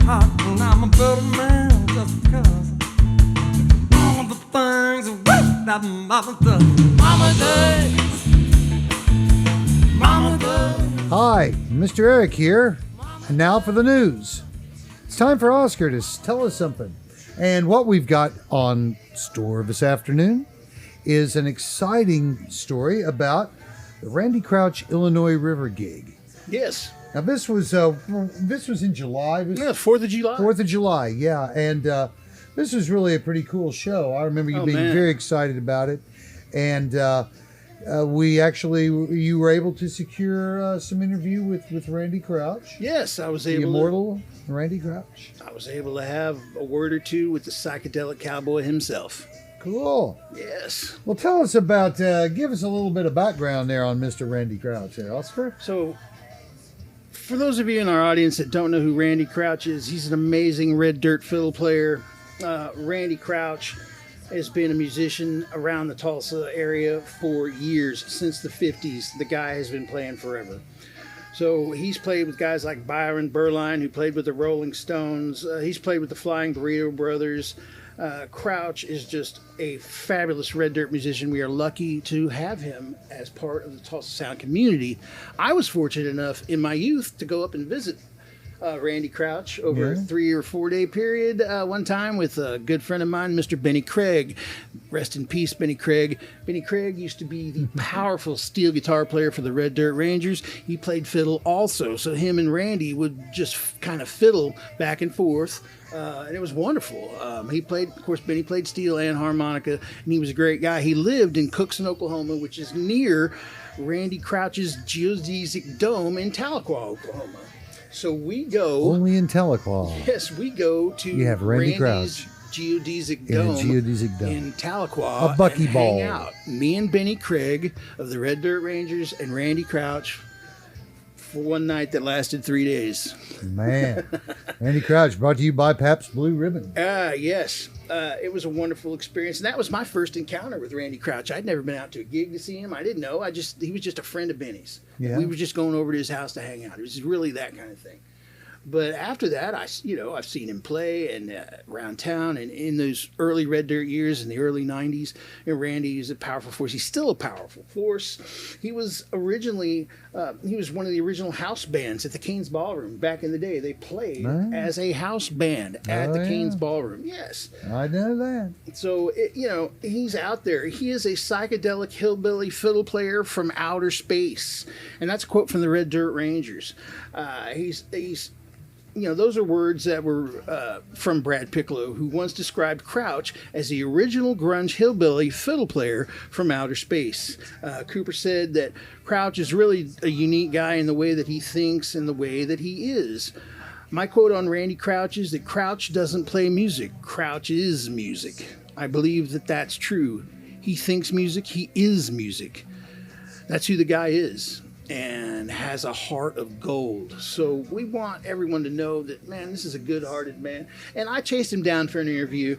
heart, and I'm a better man just because all the things that mama does. Mama does. Mama does. Hi, Mr. Eric here, and now for the news. It's time for Oscar to tell us something. And what we've got on store this afternoon is an exciting story about the Randy Crouch Illinois River gig. Yes. Now this was in July. Yeah, 4th of July. 4th of July, yeah. And this was really a pretty cool show. I remember you being very excited about it. And you were able to secure some interview with Randy Crouch. Yes, I was the able immortal Randy Crouch. I was able to have a word or two with the psychedelic cowboy himself. Cool. Yes. Well, tell us about, give us a little bit of background there on Mr. Randy Crouch there, Oscar. So, for those of you in our audience that don't know who Randy Crouch is, he's an amazing red dirt fiddle player. Randy Crouch has been a musician around the Tulsa area for years, since the 50s. The guy has been playing forever. So he's played with guys like Byron Berline, who played with the Rolling Stones. He's played with the Flying Burrito Brothers. Crouch is just a fabulous red dirt musician. We are lucky to have him as part of the Tulsa Sound community. I was fortunate enough in my youth to go up and visit Randy Crouch over a 3 or 4 day period one time with a good friend of mine, Mr. Benny Craig. Rest in peace, Benny Craig. Benny Craig used to be the powerful steel guitar player for the Red Dirt Rangers. He played fiddle also, so him and Randy would just kind of fiddle back and forth. And it was wonderful. Benny played steel and harmonica, and he was a great guy. He lived in Cookson, Oklahoma, which is near Randy Crouch's geodesic dome in Tahlequah, Oklahoma. So we go... Only in Tahlequah. Yes, we go to you have Randy Randy's Crouch geodesic dome in Tahlequah. A buckyball. Hang out. Me and Benny Craig of the Red Dirt Rangers and Randy Crouch for one night that lasted 3 days. Man. Randy Crouch, brought to you by Pabst Blue Ribbon. Yes. It was a wonderful experience. And that was my first encounter with Randy Crouch. I'd never been out to a gig to see him. I didn't know. He was just a friend of Benny's. Yeah. We were just going over to his house to hang out. It was really that kind of thing. But after that, I've seen him play and around town, and in those early Red Dirt years in the early 90s, Randy is a powerful force. He's still a powerful force. He was originally, he was one of the original house bands at the Cain's Ballroom back in the day. They played as a house band at the Cain's Ballroom. Yes. I know that. So, he's out there. He is a psychedelic hillbilly fiddle player from outer space. And that's a quote from the Red Dirt Rangers. Those are words that were from Brad Piccolo, who once described Crouch as the original grunge hillbilly fiddle player from outer space. Cooper said that Crouch is really a unique guy in the way that he thinks and the way that he is. My quote on Randy Crouch is that Crouch doesn't play music. Crouch is music. I believe that that's true. He thinks music. He is music. That's who the guy is, and has a heart of gold. So we want everyone to know that, man, this is a good-hearted man. And I chased him down for an interview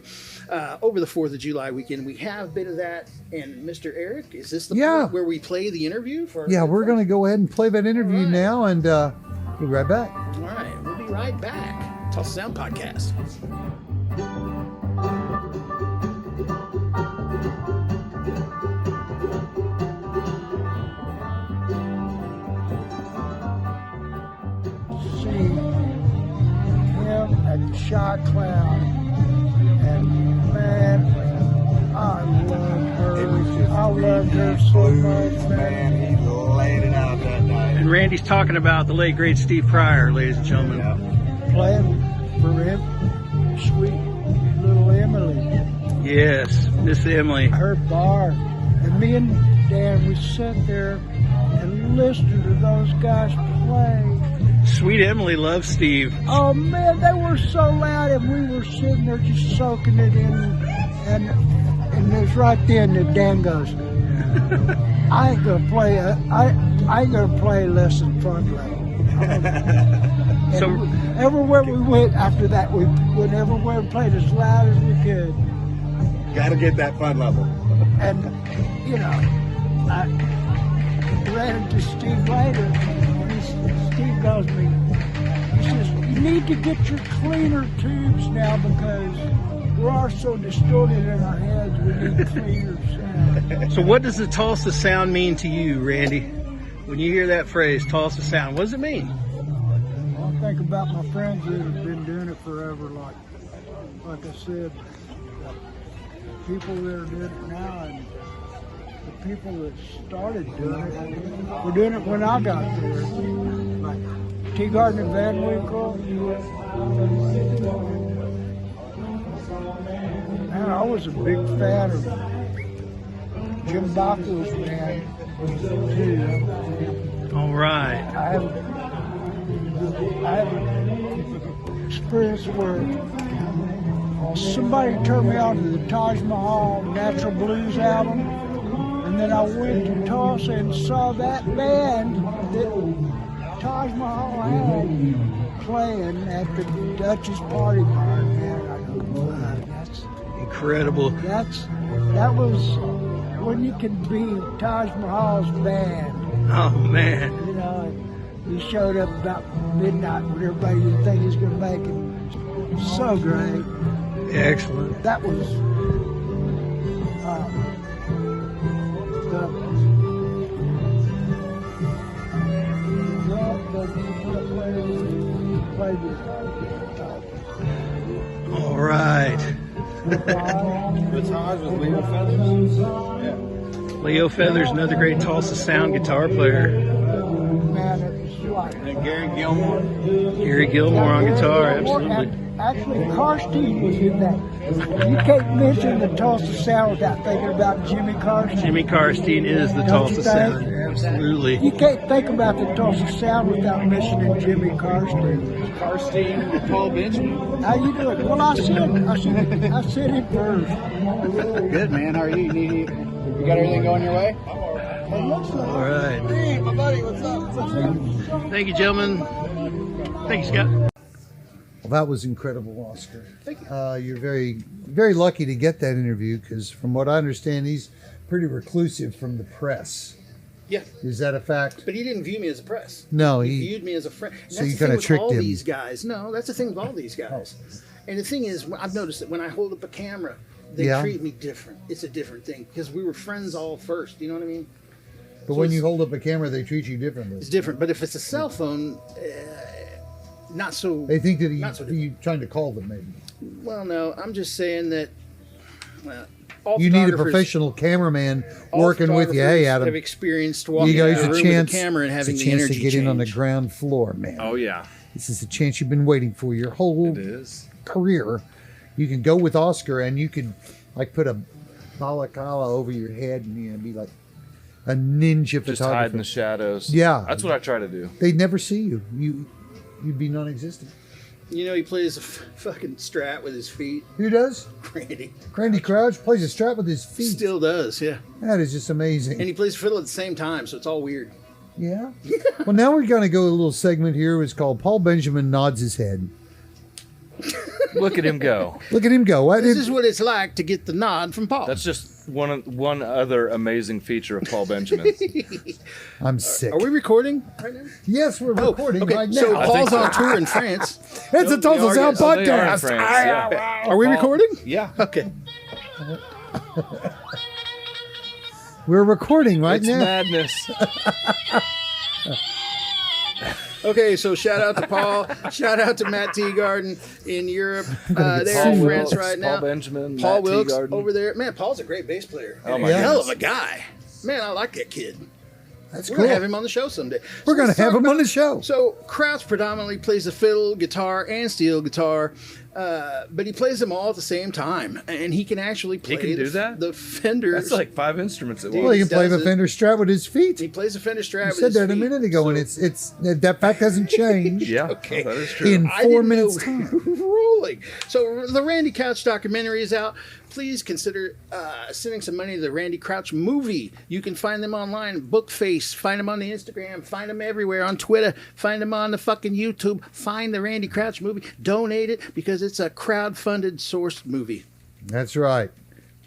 over the 4th of July weekend. We have a bit of that. And Mr. Eric, is this the point where we play the interview? We're going to go ahead and play that interview now, and we'll be right back. All right, we'll be right back. Tulsa Sound Podcast. At the Shot Clown, and man, I loved her so much, man. He laid it out that night. And Randy's talking about the late great Steve Pryor, ladies and gentlemen. Yeah. Playing for him, sweet little Emily. Yes, Miss Emily. Her bar, and me and Dan, we sat there and listened to those guys play. Sweet Emily loves Steve. Oh man, they were so loud, and we were sitting there just soaking it in. And it was right then that Dan goes, "I ain't gonna play. I ain't gonna play less than fun level." So everywhere we went after that, we went everywhere and played as loud as we could. Got to get that fun level. And I ran into Steve later. Steve goes to me, he says, need to get your cleaner tubes now because we are so distorted in our heads. We need cleaner sound. So what does the Tulsa sound mean to you, Randy? When you hear that phrase, Tulsa sound, what does it mean? I think about my friends that have been doing it forever, like I said, the people that are doing it now and the people that started doing it were doing it when I got there. Like T. Gardner Van Winkle. Man, I was a big fan of Jim Backlund's band too. All right. I have an experience where somebody turned me on to the Taj Mahal Natural Blues album, and then I went to Tulsa and saw that band that Taj Mahal had playing at the Dutchess Party Bar. Man, I go, wow, that's Incredible. that was when you can be Taj Mahal's band. Oh, man. You know, he showed up about midnight when everybody didn't think he was going to make it. So great. Excellent. That was All right. Guitars with Leo Feathers. Yeah. Leo Feathers, another great Tulsa sound guitar player. man, it was like And Gary Gilmore. Gary Gilmore on guitar, absolutely. Actually, Karstein was in that. You can't mention the Tulsa sound without thinking about Jimmy Karstein. Jimmy Karstein is the Don't you Tulsa sound. think? Absolutely. You can't think about the Tulsa sound without mentioning Jimmy Karstein. Karstein with Paul Benjamin. How you doing? Well, I said it first. Good, man. How are you? You got everything going your way? All right. Hey, my buddy, what's up? Thank you, gentlemen. Thank you, Scott. Well, that was incredible, Oscar. Thank you. You're very, very lucky to get that interview because, from what I understand, he's pretty reclusive from the press. Yeah, Is that a fact? but he didn't view me as a press. No, He he. viewed me as a friend. And So that's you the thing kinda with tricked all him. these guys. No, that's the thing with all these guys. And the thing is, I've noticed that when I hold up a camera, they Yeah. treat me different. It's a different thing because we were friends all first. You know what I mean? But when you hold up a camera, they treat you differently. It's different. But if it's a cell phone, not so. They think that Not so different. you trying to call them, maybe. Well, no, I'm just saying that. All You need a photographers- professional cameraman all working with you. Hey, photographers Adam, have experienced walking you into guys a a room chance, with a camera and having it's a the chance energy to get in on the change. ground floor, man. Oh yeah, This is a chance you've been waiting for your whole it is. career. You can go with Oscar, and you could like put a balaclava over your head and be like a ninja Just hide in photographer. the shadows. Yeah. That's what I try to do. They'd never see you. You'd be non-existent. You know, he plays a fucking strat with his feet. Who does? Randy Randy Crouch plays a strap with his feet. still does, yeah. That is just amazing. And he plays fiddle at the same time, so it's all weird. Yeah. Well, now we're going to go a little segment here. It's called Paul Benjamin Nods His Head. Look at him go. Look at him go. What This did- is what it's like to get the nod from Paul. That's just one other amazing feature of Paul Benjamin. I'm sick. Are we recording right now? Yes, we're recording okay. right now. So Paul's so. on tour in France. It's a Tulsa Sound Oh, they are in podcast. France, yeah. Are we recording? Yeah. Okay. We're recording right It's now. madness. Okay, so shout out to Paul. Shout out to Matt Teagarden in Europe. gonna get They're in sued. France right now. Paul Benjamin, Paul Matt Wilkes Teagarden. over there. Man, Paul's a great bass player. Oh, And my a hell of goodness. a guy. Man, I like that kid. That's We're cool. gonna have him on the show someday. We're So going let's to have talk him about- on the show. So Crouch predominantly plays the fiddle, guitar, and steel guitar, but he plays them all at the same time, and he can actually play. can do that? The Fender. That's like 5 instruments at Dude, Well, once. he can play does the it. Fender Strat with his feet. He plays the Fender Strat. You with said his that a feet. minute ago, and So- it's that fact hasn't changed. Yeah, Okay. that is true. In I 4 didn't minutes know time. we were rolling. So the Randy Couch documentary is out. Please consider sending some money to the Randy Crouch movie. You can find them online, Bookface. Find them on the Instagram. Find them everywhere on Twitter. Find them on the fucking YouTube. Find the Randy Crouch movie. Donate it because it's a crowd-funded sourced movie. That's right.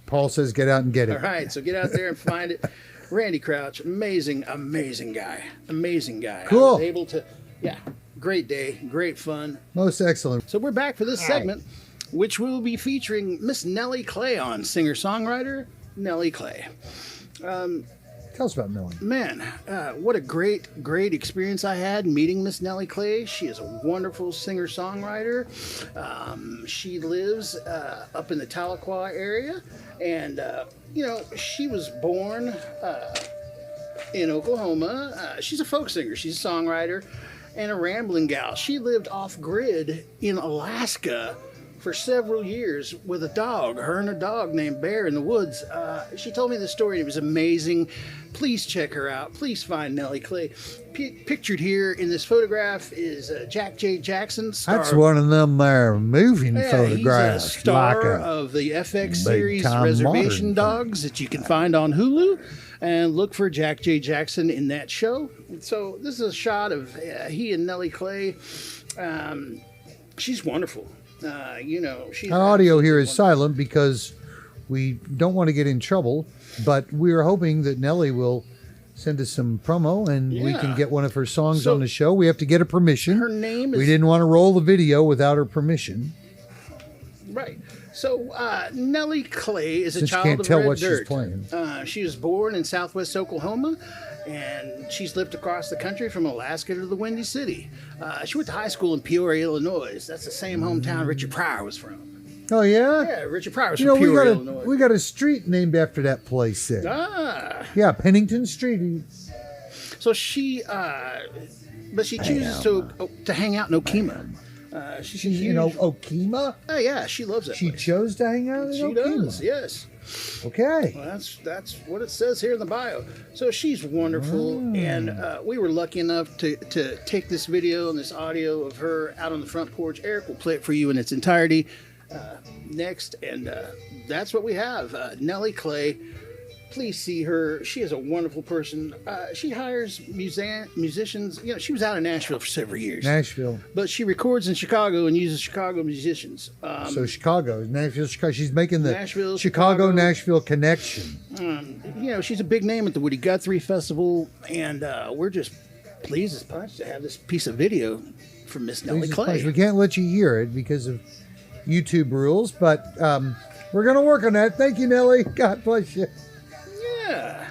Paul says get out and get it. All right, so get out there and find it. Randy Crouch, amazing, amazing guy. Amazing guy. Cool. I was able to, yeah, great day, great fun. Most excellent. So we're back for this segment, which will be featuring Miss Nellie Clay on, singer-songwriter Nellie Clay. Tell us about Nellie. Man, what a great experience I had meeting Miss Nellie Clay. She is a wonderful singer-songwriter. She lives up in the Tahlequah area, and she was born in Oklahoma. She's a folk singer. She's a songwriter and a rambling gal. She lived off-grid in Alaska for several years with a dog, her and a dog named Bear in the woods. She told me the story, and it was amazing. Please check her out. Please find Nellie Clay. Pictured here in this photograph is Jack J. Jackson. That's one of them there moving photographs. He's a star like of the FX series big-time Reservation modern Dogs that you can find on Hulu. And look for Jack J. Jackson in that show. So this is a shot of he and Nellie Clay. She's wonderful. She's Our audio here is silent because we don't want to get in trouble, but we're hoping that Nellie will send us some promo and we can get one of her songs on the show. We have to get her permission. Her name is... We didn't want to roll the video without her permission. Right. So Nellie Clay is a Since you child can't of tell Red what Dirt. she's playing. She was born in southwest Oklahoma, and she's lived across the country from Alaska to the Windy City. She went to high school in Peoria, Illinois. That's the same hometown Richard Pryor was from. Oh, yeah? Yeah, Richard Pryor was from Peoria, Illinois. we got a street named after that place there. Ah. Yeah, Pennington Street. So she, but she chooses to hang out in Okemah. She's in Okemah? Oh yeah, she loves it. She chose to hang out in She Okemah. does, yes. Okay. Well, that's what it says here in the bio. So she's wonderful, and we were lucky enough to take this video and this audio of her out on the front porch. Eric will play it for you in its entirety next, and that's what we have. Nellie Clay. Please see her. She is a wonderful person. She hires musicians. She was out in Nashville for several years. Nashville. But she records in Chicago and uses Chicago musicians. So Chicago, Nashville, Chicago. She's making the Nashville, Chicago-Nashville connection. She's a big name at the Woody Guthrie Festival, and we're just pleased as punch to have this piece of video from Miss Nellie Clay. We can't let you hear it because of YouTube rules, but we're going to work on that. Thank you, Nellie. God bless you. Yeah.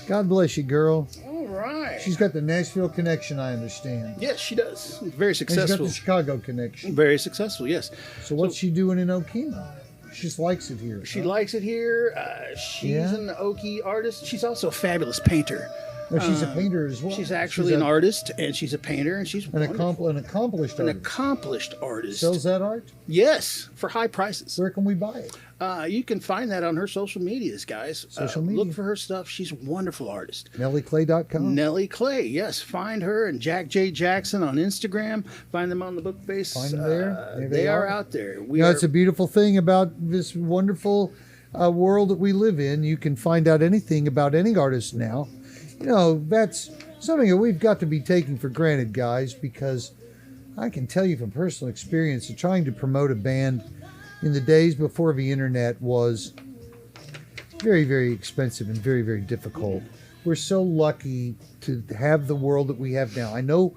God bless you, girl. All right. She's got the Nashville connection, I understand. Yes, she does. Very And successful. she's got the Chicago connection. Very successful, yes. So what's she doing in Okemah? She just likes it here. She likes it here. She's an Okie artist. She's also a fabulous painter. No, she's a painter as well. She's actually an artist, and she's a painter, and she's an accomplished an artist. accomplished artist. Sells that art? Yes, for high prices. Where can we buy it? You can find that on her social medias, guys. Social media. Look for her stuff. She's a wonderful artist. NellieClay.com. Nellie Clay, yes. Find her and Jack J. Jackson on Instagram. Find them on the book face. Find them there. There they are out there. It's a beautiful thing about this wonderful world that we live in. You can find out anything about any artist now. That's something that we've got to be taking for granted, guys, because I can tell you from personal experience that trying to promote a band in the days before the internet was very, very expensive and very, very difficult. We're so lucky to have the world that we have now. I know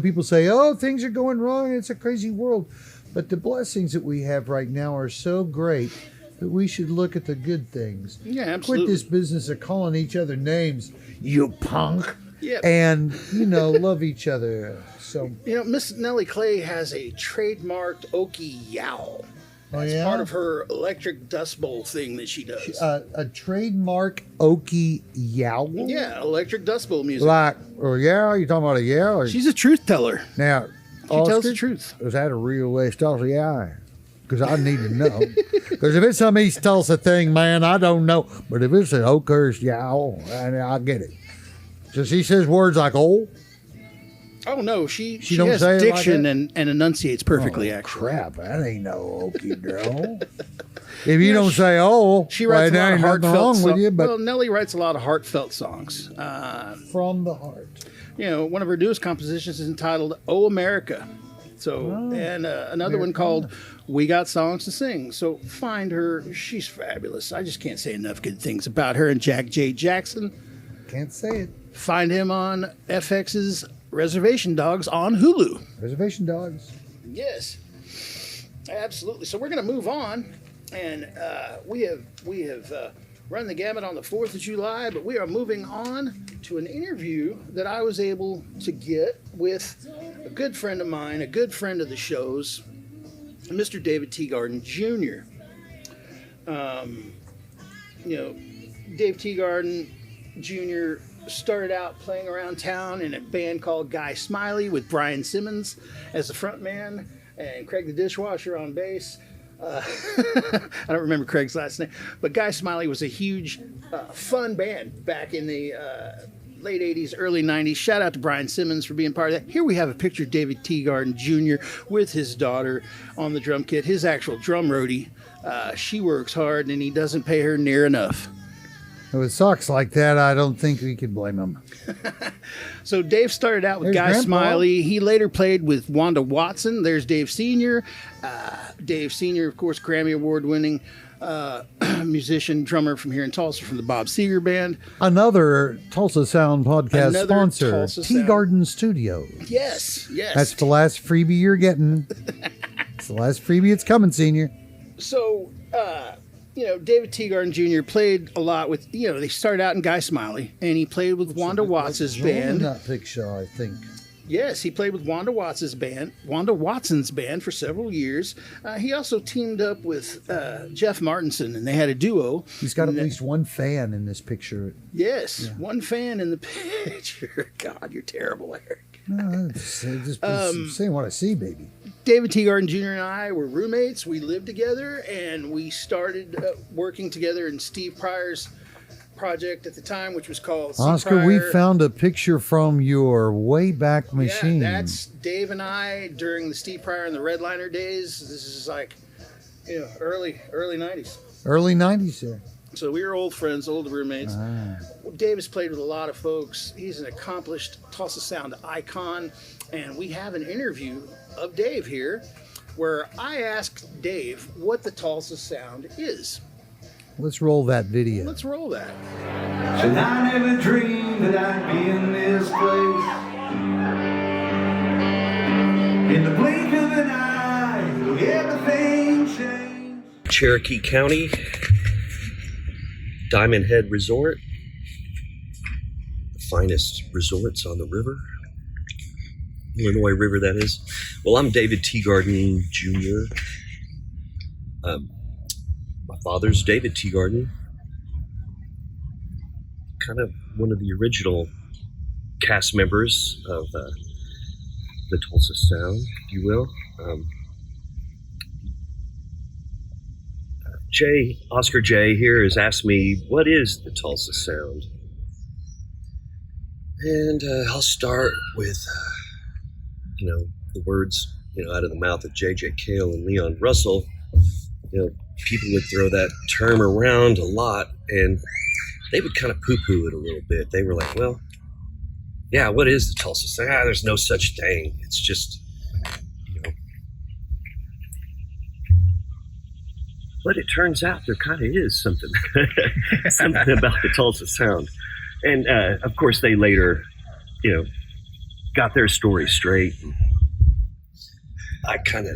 people say, oh, things are going wrong. It's a crazy world. But the blessings that we have right now are so great that we should look at the good things. Yeah, absolutely. Quit this business of calling each other names, you punk. Yep. And, love each other. So Miss Nellie Clay has a trademarked Okie yowl. Oh, It's yeah? part of her electric dust bowl thing that she does. a trademark Okie yowl? Yeah, electric dust bowl music. You talking about a yowl? Or, She's a truth teller. now, She tells Oscar, the truth. is that a real West Tulsa yowl? Because I need to know. Because if it's some East Tulsa thing, man, I don't know. But if it's an Oakhurst yowl, I get it. So she says words like, oh. Oh, no, she don't has say it like diction that? and enunciates perfectly, Oh, actually. crap, that ain't no Okie girl. If you don't say, oh, She writes there a lot of ain't nothing heartfelt wrong songs. with you, but Well, Nellie writes a lot of heartfelt songs. from the heart. One of her newest compositions is entitled "Oh America." So, and another one called "We Got Songs to Sing." So find her; she's fabulous. I just can't say enough good things about her and Jack J. Jackson. Can't say it. Find him on FX's Reservation Dogs on Hulu. Reservation Dogs. Yes, absolutely. So we're going to move on, and we have run the gamut on the 4th of July, but we are moving on to an interview that I was able to get with a good friend of mine, a good friend of the show's, Mr. David Teagarden Jr. Dave Teagarden Jr. started out playing around town in a band called Guy Smiley with Brian Simmons as the front man and Craig the Dishwasher on bass. I don't remember Craig's last name, but Guy Smiley was a huge, fun band back in the late 80s, early 90s. Shout out to Brian Simmons for being part of that. Here we have a picture of David Teagarden Jr. with his daughter on the drum kit, his actual drum roadie. She works hard, and he doesn't pay her near enough. With socks like that, I don't think we could blame him. So Dave started out with Guy Smiley. He later played with Wanda Watson. There's Dave Sr. Dave Sr., of course, Grammy Award-winning musician, drummer from here in Tulsa from the Bob Seger Band. Another Tulsa Sound podcast Another sponsor, Tulsa Teagarden Studios. Yes. That's the last freebie you're getting. It's the last freebie. It's coming, Senior. So, David Teagarden Jr. played a lot with, they started out in Guy Smiley, and he played with Wanda Watson's band. That picture, I think. Yes, he played with Wanda Watson's band for several years. He also teamed up with Jeff Martinson, and they had a duo. He's got at least one fan in this picture. Yes, one fan in the picture. God, you're terrible, Eric. No, just saying what I see, baby. David Teagarden Jr. and I were roommates. We lived together, and we started working together in Steve Pryor's project at the time, which was called Oscar, we found a picture from your Wayback Machine. Yeah, that's Dave and I during the Steve Pryor and the Redliner days. This is like, early 90s. Early 90s, sir. So we were old friends, old roommates. Dave has played with a lot of folks. He's an accomplished Tulsa Sound icon, and we have an interview of Dave here where I asked Dave what the Tulsa Sound is. Let's roll that video. Let's roll that. And I never dreamed that I'd be in this place. In the blink of an eye, everything changed. Cherokee County, Diamond Head Resort, the finest resorts on the river, Illinois River, that is. Well, I'm David Teagarden Jr. My father's David Teagarden, kind of one of the original cast members of the Tulsa Sound, if you will. Oscar J here has asked me, what is the Tulsa Sound? And I'll start with, the words, out of the mouth of J.J. Cale and Leon Russell. People would throw that term around a lot, and they would kind of poo-poo it a little bit. They were like, well, yeah, what is the Tulsa Sound? There's no such thing. It's just, But it turns out there kind of is something, something about the Tulsa Sound. And, of course, they later, got their story straight. I kind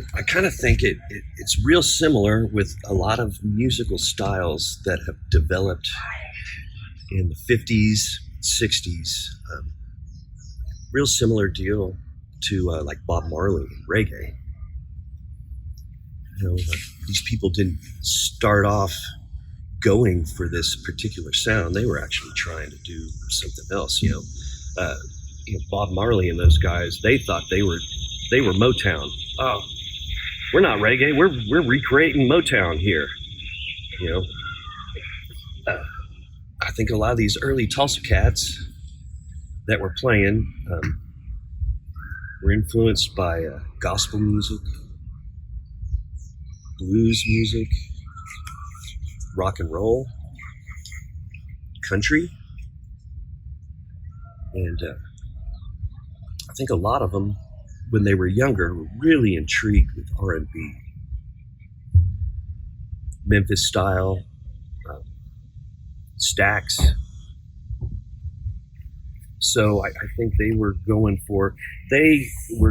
of think it's real similar with a lot of musical styles that have developed in the 50s, 60s. Real similar deal to like Bob Marley and reggae. These people didn't start off going for this particular sound. They were actually trying to do something else. Bob Marley and those guys, they thought they were Motown. Oh, we're not reggae. We're recreating Motown here. I think a lot of these early Tulsa cats that were playing were influenced by gospel music, blues music, rock and roll, country, and I think a lot of them, when they were younger, were really intrigued with R&B, Memphis style, Stax, So I think they were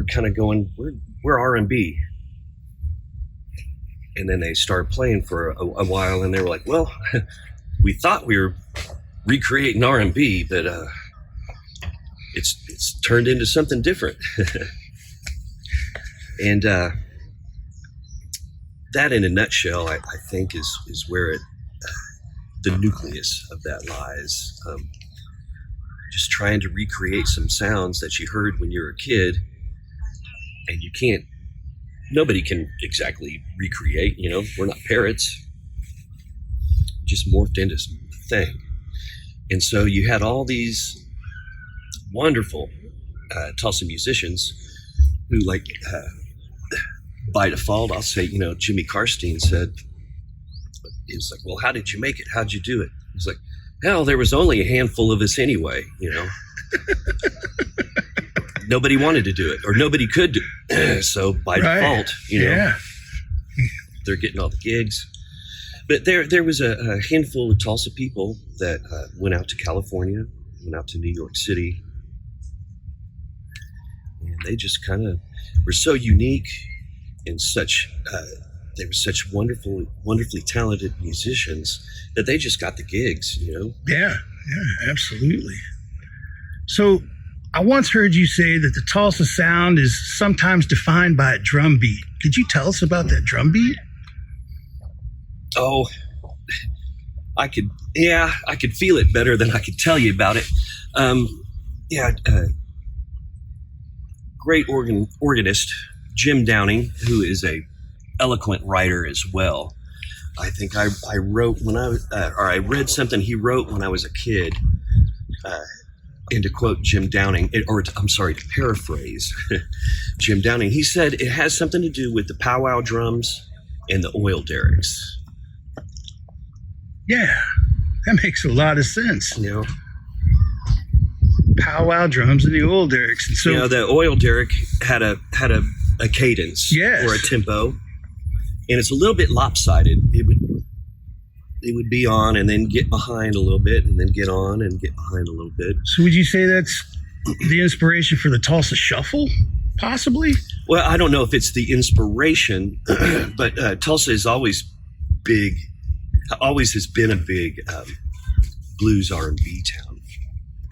kind of going, we're R&B. And then they started playing for a while, and they were like, well, we thought we were recreating R&B, but it's turned into something different. And that in a nutshell, I think is where the nucleus of that lies. Just trying to recreate some sounds that you heard when you were a kid, and nobody can exactly recreate, we're not parrots, just morphed into some thing. And so you had all these wonderful Tulsa musicians who, like, by default, I'll say, Jimmy Karstein said, he was like, well, how did you make it? How'd you do it? He's like, hell, there was only a handful of us anyway, Nobody wanted to do it, or nobody could do it. So by default, they're getting all the gigs. But there was a handful of Tulsa people that went out to California, went out to New York City, and they just kind of were so unique and they were such wonderfully talented musicians that they just got the gigs, Yeah, absolutely. So I once heard you say that the Tulsa sound is sometimes defined by a drum beat. Could you tell us about that drum beat? Oh, I could feel it better than I could tell you about it. Great organist, Jim Downing, who is a eloquent writer as well. I think I wrote I read something he wrote when I was a kid, and to quote Jim Downing, to paraphrase Jim Downing, he said it has something to do with the powwow drums and the oil derricks. Yeah, that makes a lot of sense. Powwow drums and the oil derricks. And so, the oil derrick had a cadence, yes, or a tempo, and it's a little bit lopsided. It would be on and then get behind a little bit, and then get on and get behind a little bit. So would you say that's the inspiration for the Tulsa Shuffle, possibly? Well, I don't know if it's the inspiration, but Tulsa is always has been a big blues R&B town.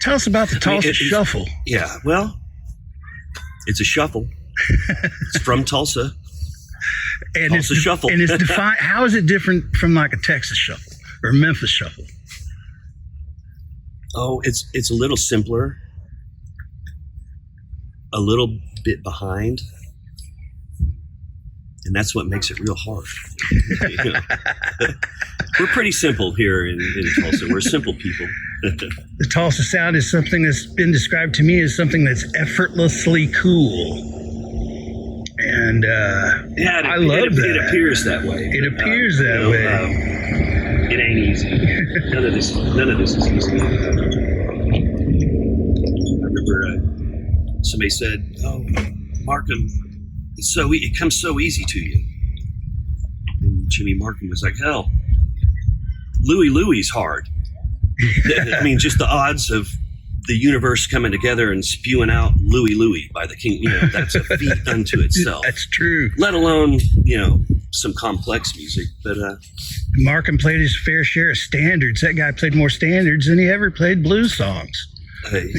Tell us about the Tulsa Shuffle. Yeah, well, it's a shuffle. It's from Tulsa. And Tulsa Shuffle. And it's defined. How is it different from like a Texas Shuffle or a Memphis Shuffle? Oh, it's a little simpler, a little bit behind, and that's what makes it real hard. We're pretty simple here in Tulsa. We're simple people. The Tulsa sound is something that's been described to me as something that's effortlessly cool. And I love that. It appears that way. It appears that way. It ain't easy. None of this is easy. I remember somebody said, "Oh, Markham, it comes so easy to you." And Jimmy Markham was like, "Hell, Louie's hard." I mean, just the odds of the universe coming together and spewing out Louie by the King, that's a feat unto itself. That's true. Let alone, some complex music. But Markham played his fair share of standards. That guy played more standards than he ever played blues songs. It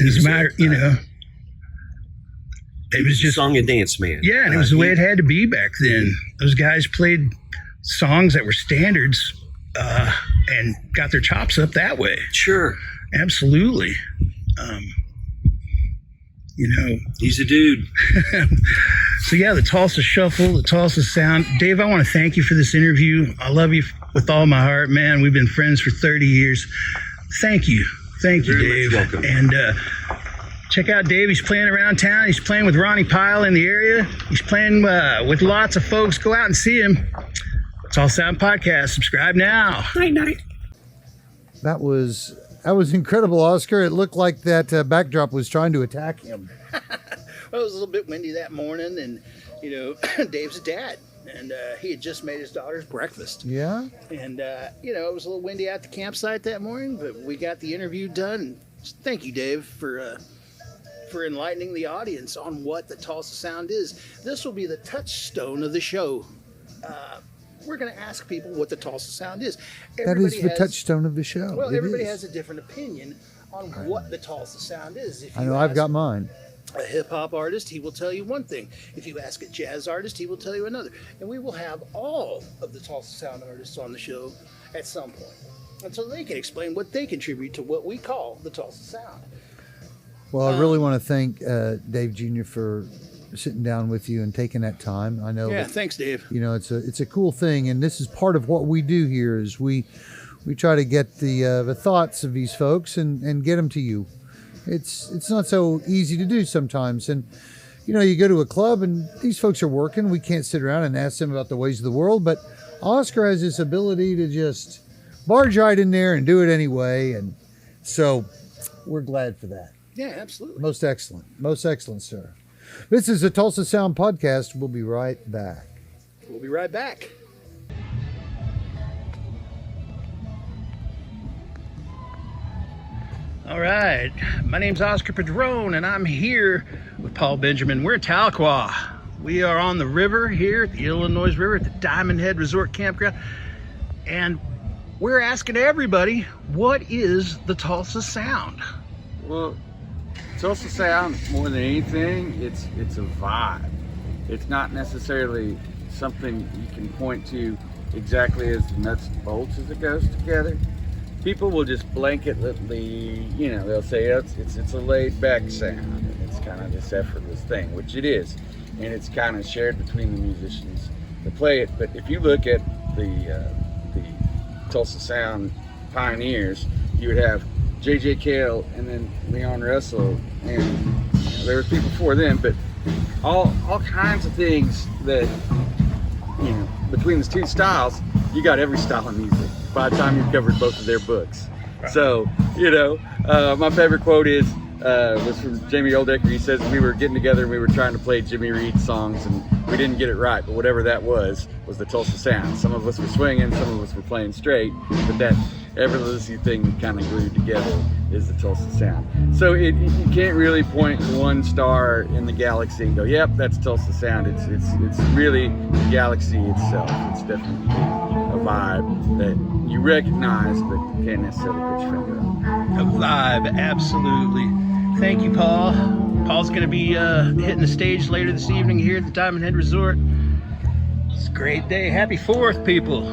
was just song and dance man. Yeah, and it was the way it had to be back then. Those guys played songs that were standards and got their chops up that way. Sure. Absolutely. He's a dude. So yeah, the Tulsa Shuffle, the Tulsa Sound. Dave, I want to thank you for this interview. I love you with all my heart, man. We've been friends for 30 years. Thank you, Dave. Welcome. And check out Dave. He's playing around town. He's playing with Ronnie Pyle in the area. He's playing with lots of folks. Go out and see him. Tulsa Sound Podcast. Subscribe now. Night. That was incredible, Oscar. It looked like that backdrop was trying to attack him. Well, it was a little bit windy that morning, and Dave's a dad, and he had just made his daughter's breakfast. Yeah. And it was a little windy at the campsite that morning, but we got the interview done in Thank you, Dave, for enlightening the audience on what the Tulsa Sound is. This will be the touchstone of the show. We're going to ask people what the Tulsa Sound is. That is the touchstone of the show. Well, It everybody is. has a different opinion on what the Tulsa Sound is. If I you know I've ask got mine. a hip-hop artist, he will tell you one thing. If you ask a jazz artist, he will tell you another. And we will have all of the Tulsa Sound artists on the show at some point. And so they can explain what they contribute to what we call the Tulsa Sound. Well, I really want to thank Dave Jr. for sitting down with you and taking that time. I know. Yeah, that, thanks, Dave. you know, it's a cool thing, and this is part of what we do here. Is we try to get the thoughts of these folks and get them to you. It's not so easy to do sometimes, and you know, you go to a club and these folks are working. We can't sit around and ask them about the ways of the world, but Oscar has this ability to just barge right in there and do it anyway, and so we're glad for that. Yeah, absolutely. Most excellent, sir. This is the Tulsa Sound Podcast. We'll be right back. We'll be right back. All right, my name's Oscar Padron, and I'm here with Paul Benjamin. We're in Tahlequah. We are on the river here at the Illinois River at the Diamond Head Resort Campground, and we're asking everybody, what is the Tulsa Sound? Well, Tulsa Sound, more than anything, it's a vibe. It's not necessarily something you can point to exactly as the nuts and bolts as it goes together. People will just blanketly, you know, they'll say it's a laid back sound, and it's kind of this effortless thing, which it is, and it's kind of shared between the musicians that play it. But if you look at the Tulsa Sound pioneers, you would have J.J. Cale and then Leon Russell, and there was people before them, but all kinds of things that, you know, between the two styles, you got every style of music by the time you've covered both of their books. Right. So, you know, my favorite quote was from Jamie Oldecker. He says we were getting together and we were trying to play Jimmy Reed songs and we didn't get it right, but whatever that was the Tulsa Sound. Some of us were swinging, some of us were playing straight, but that effortlessly thing kind of glued together is the Tulsa Sound. So you can't really point to one star in the galaxy and go, yep, that's Tulsa Sound. It's really the galaxy itself. It's definitely a vibe that you recognize, but you can't necessarily put your finger on. A vibe, absolutely. Thank you, Paul. Paul's going to be hitting the stage later this evening here at the Diamond Head Resort. It's a great day. Happy 4th, people.